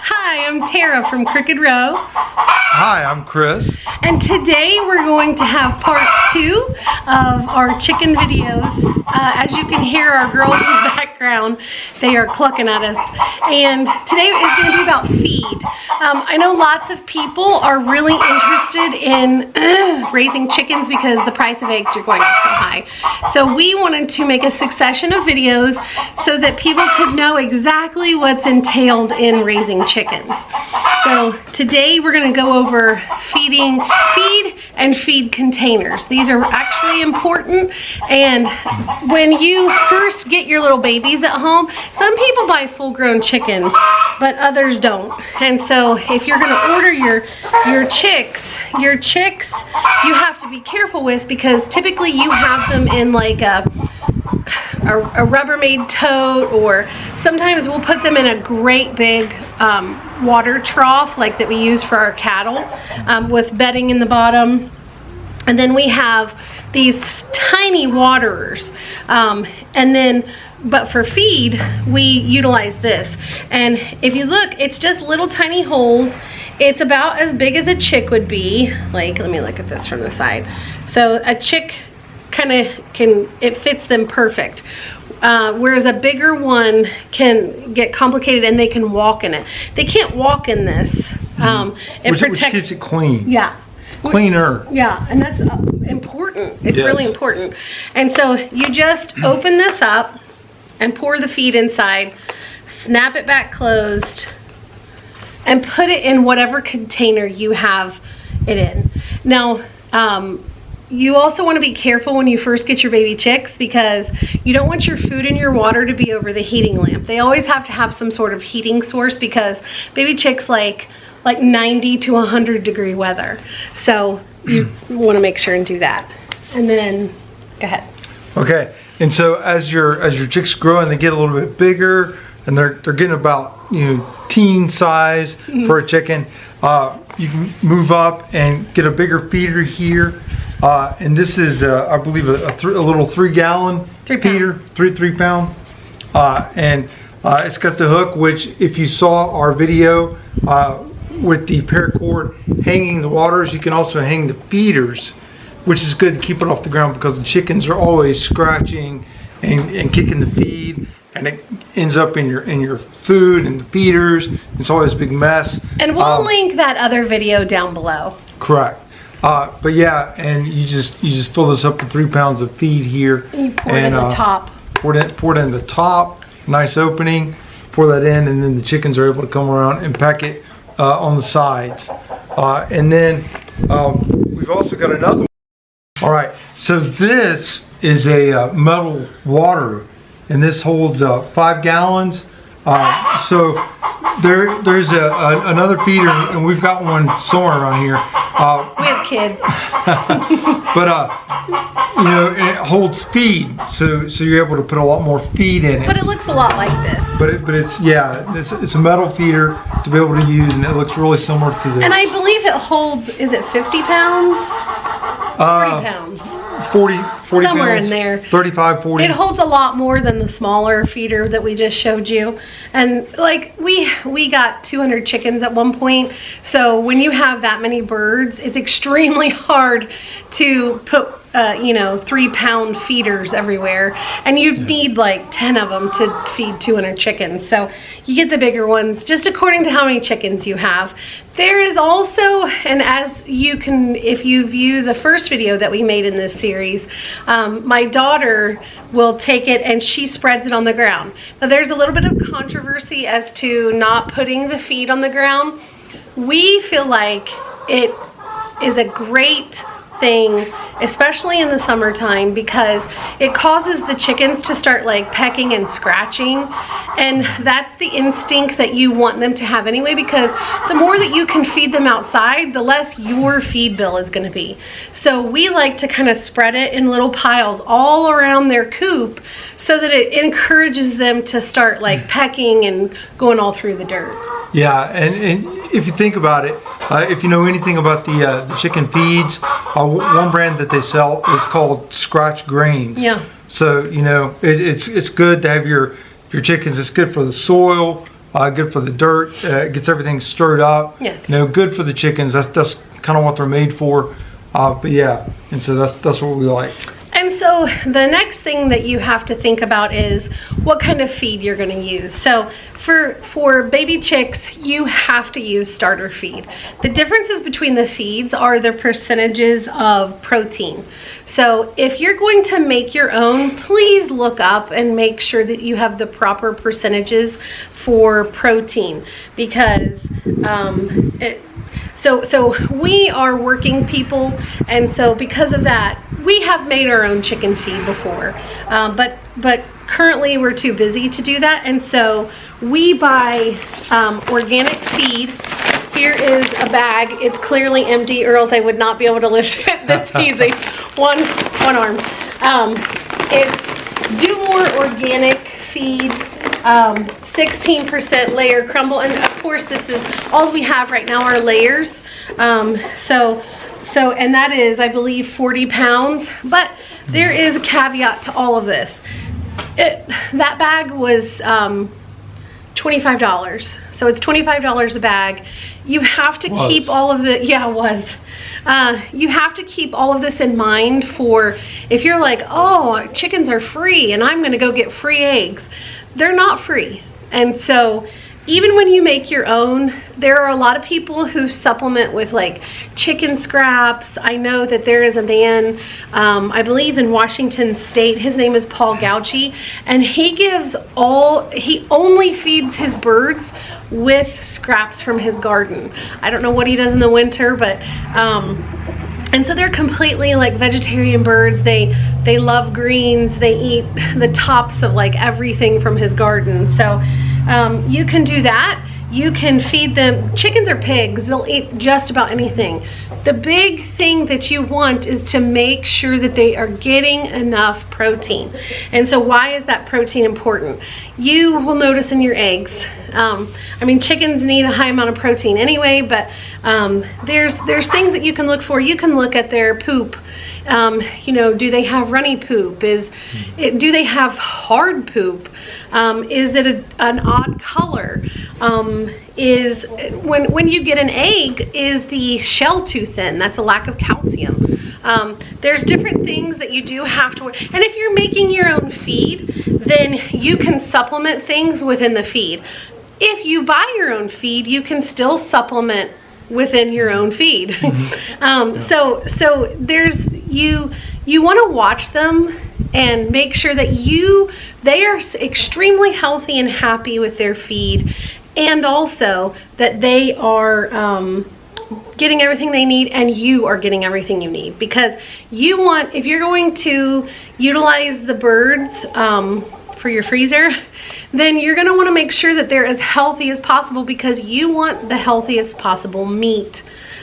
Hi, I'm Tara from Crooked Row. Hi, I'm Chris. And today we're going to have part 2 of our chicken videos. As you can hear our girls in the background, they are clucking at us. And today is going to be about feed. I know lots of people are really interested in raising chickens because the price of eggs are going up so high. So we wanted to make a succession of videos so that people could know exactly what's entailed in raising chickens. So today we're going to go over feed and feed containers. These are actually important, and when you first get your little babies at home, some people buy full-grown chickens, but others don't. And so if you're going to order your chicks you have to be careful with, because typically you have them in like a Rubbermaid tote, or sometimes we'll put them in a great big water trough like that we use for our cattle, with bedding in the bottom. And then we have these tiny waterers, but for feed we utilize this. And if you look, it's just little tiny holes. It's about as big as a chick would be. Like, let me look at this from the side. So a chick it fits them perfect, whereas a bigger one can get complicated and they can walk in it. They can't walk in this. Which keeps it clean. Yeah. Cleaner. Yeah, and that's important. It's Yes. really important. And so you just open this up and pour the feed inside, snap it back closed, and put it in whatever container you have it in. Now, you also want to be careful when you first get your baby chicks, because you don't want your food and your water to be over the heating lamp. They always have to have some sort of heating source, because baby chicks like 90 to 100 degree weather. So you want to make sure and do that. And then, go ahead. Okay, and so as your chicks grow and they get a little bit bigger, and they're getting about teen size for a chicken, you can move up and get a bigger feeder here. And this is, I believe, a little 3-gallon feeder, 3 pound. And it's got the hook, which if you saw our video with the paracord hanging the waters, you can also hang the feeders, which is good to keep it off the ground, because the chickens are always scratching and kicking the feed, and it ends up in your food and the feeders. It's always a big mess. And we'll link that other video down below. Correct. But yeah, and you just fill this up with 3 pounds of feed here. And you pour it in the top. Pour it in the top. Nice opening. Pour that in, and then the chickens are able to come around and peck it on the sides. And then we've also got another one. All right. So this is a metal water, and this holds 5 gallons. So there's another feeder, and we've got one somewhere around here. We have kids. But it holds feed, so you're able to put a lot more feed in it. But it looks a lot like this. But it's a metal feeder to be able to use, and it looks really similar to this. And I believe it holds, is it 50 pounds? 40 pounds. 40 somewhere pounds, in there. 35, 40. It holds a lot more than the smaller feeder that we just showed you. And like we got 200 chickens at one point. So when you have that many birds, it's extremely hard to put 3-pound feeders everywhere, and you need like 10 of them to feed 200 chickens. So you get the bigger ones just according to how many chickens you have. There is also, and as you can, if you view the first video that we made in this series, my daughter will take it and she spreads it on the ground. Now there's a little bit of controversy as to not putting the feed on the ground. We feel like it is a great thing, especially in the summertime, because it causes the chickens to start like pecking and scratching, and that's the instinct that you want them to have anyway, because the more that you can feed them outside, the less your feed bill is going to be. So we like to kind of spread it in little piles all around their coop, so that it encourages them to start like pecking and going all through the dirt. Yeah, and if you think about it, if you know anything about the chicken feeds, one brand that they sell is called Scratch Grains. Yeah. So it's good to have your chickens. It's good for the soil. good for the dirt, gets everything stirred up. Yes. You know, good for the chickens. That's kind of what they're made for. But yeah, and so that's what we like. And so the next thing that you have to think about is what kind of feed you're going to use. So for baby chicks, you have to use starter feed. The differences between the feeds are the percentages of protein. So if you're going to make your own, please look up and make sure that you have the proper percentages for protein, because so we are working people, and so because of that, we have made our own chicken feed before, but currently we're too busy to do that, and so we buy organic feed. Here is a bag. It's clearly empty, or else I would not be able to lift it this easy. One-armed. It's Do More Organic Feed. 16% layer crumble, and of course this is all we have right now are layers. So and that is, I believe, 40 pounds. But there is a caveat to all of this. That bag was $25. So it's $25 a bag. You have to keep all of the, yeah, it was. You have to keep all of this in mind for if you're like, oh, chickens are free and I'm gonna go get free eggs. They're not free. And so even when you make your own, there are a lot of people who supplement with like chicken scraps. I know that there is a man, I believe in Washington State, his name is Paul Gauci, and he only feeds his birds with scraps from his garden. I don't know what he does in the winter, but and so they're completely like vegetarian birds. They love greens. They eat the tops of like everything from his garden. So you can do that. You can feed them. Chickens or pigs, they'll eat just about anything. The big thing that you want is to make sure that they are getting enough protein. And so why is that protein important? You will notice in your eggs. I mean, chickens need a high amount of protein anyway, but there's things that you can look for. You can look at their poop. You know, do they have runny poop? Do they have hard poop? Is it an odd color? Is when you get an egg, is the shell too thin? That's a lack of calcium. There's different things that you do have to, and if you're making your own feed, then you can supplement things within the feed. If you buy your own feed, you can still supplement within your own feed. So there's you want to watch them and make sure that they are extremely healthy and happy with their feed, and also that they are getting everything they need, and you are getting everything you need, because you want, if you're going to utilize the birds for your freezer, then you're going to want to make sure that they're as healthy as possible, because you want the healthiest possible meat.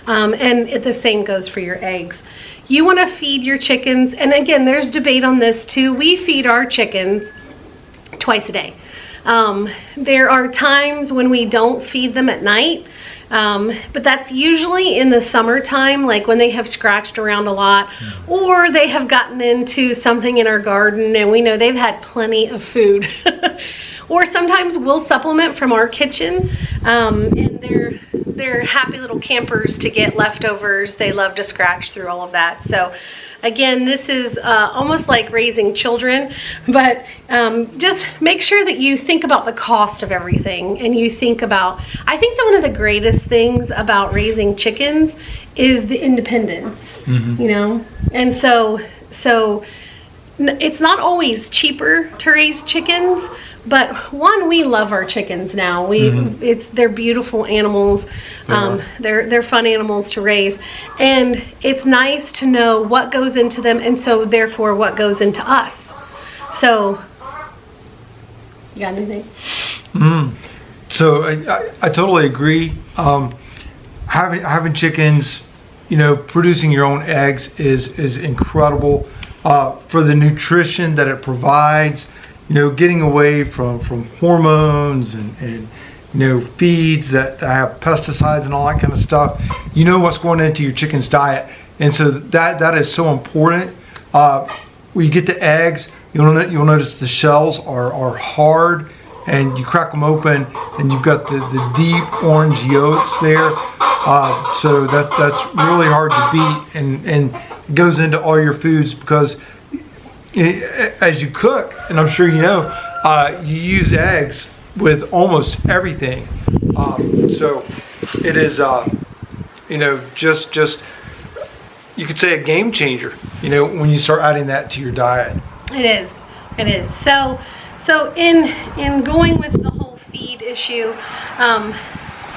And the same goes for your eggs. You want to feed your chickens, and again, there's debate on this too. We feed our chickens twice a day. There are times when we don't feed them at night, but that's usually in the summertime, like when they have scratched around a lot, or they have gotten into something in our garden and we know they've had plenty of food. Or sometimes we'll supplement from our kitchen, and they're happy little campers to get leftovers. They love to scratch through all of that. So again, this is almost like raising children, but just make sure that you think about the cost of everything, and you think about, I think that one of the greatest things about raising chickens is the independence, you know? And so it's not always cheaper to raise chickens, but one, we love our chickens now. They're beautiful animals. They're fun animals to raise, and it's nice to know what goes into them, and so therefore what goes into us. So, you got anything? So I totally agree. Having chickens, you know, producing your own eggs is incredible for the nutrition that it provides. You know, getting away from hormones and you know, feeds that have pesticides and all that kind of stuff. You know what's going into your chicken's diet, and so that is so important. When you get the eggs, you'll notice the shells are hard and you crack them open, and you've got the deep orange yolks there. So that's really hard to beat, and it goes into all your foods because as you cook, and I'm sure you know, you use eggs with almost everything. So it is, just you could say a game changer, when you start adding that to your diet. It is. So in going with the whole feed issue,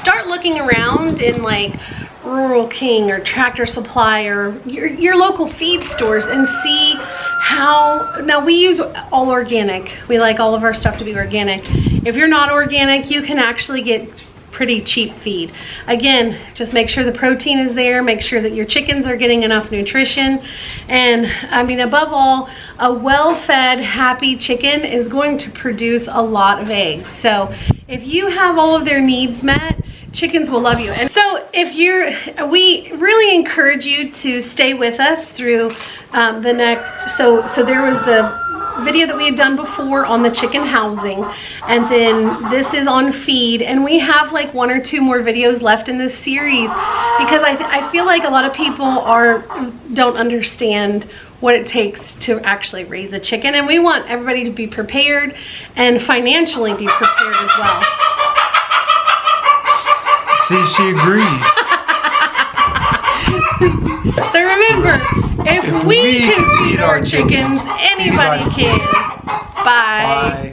start looking around in like Rural King or Tractor Supply or your local feed stores and see how. Now we use all organic. We like all of our stuff to be organic. If you're not organic, you can actually get pretty cheap feed. Again, just make sure the protein is there, make sure that your chickens are getting enough nutrition, and I mean, above all, a well-fed, happy chicken is going to produce a lot of eggs. So if you have all of their needs met, chickens will love you. And so we really encourage you to stay with us through the next, so there was the video that we had done before on the chicken housing, and then this is on feed, and we have like 1 or 2 more videos left in this series because I feel like a lot of people don't understand what it takes to actually raise a chicken, and we want everybody to be prepared and financially be prepared as well. See, she agrees. So remember, if we can feed our chickens, anybody can. Bye. Bye.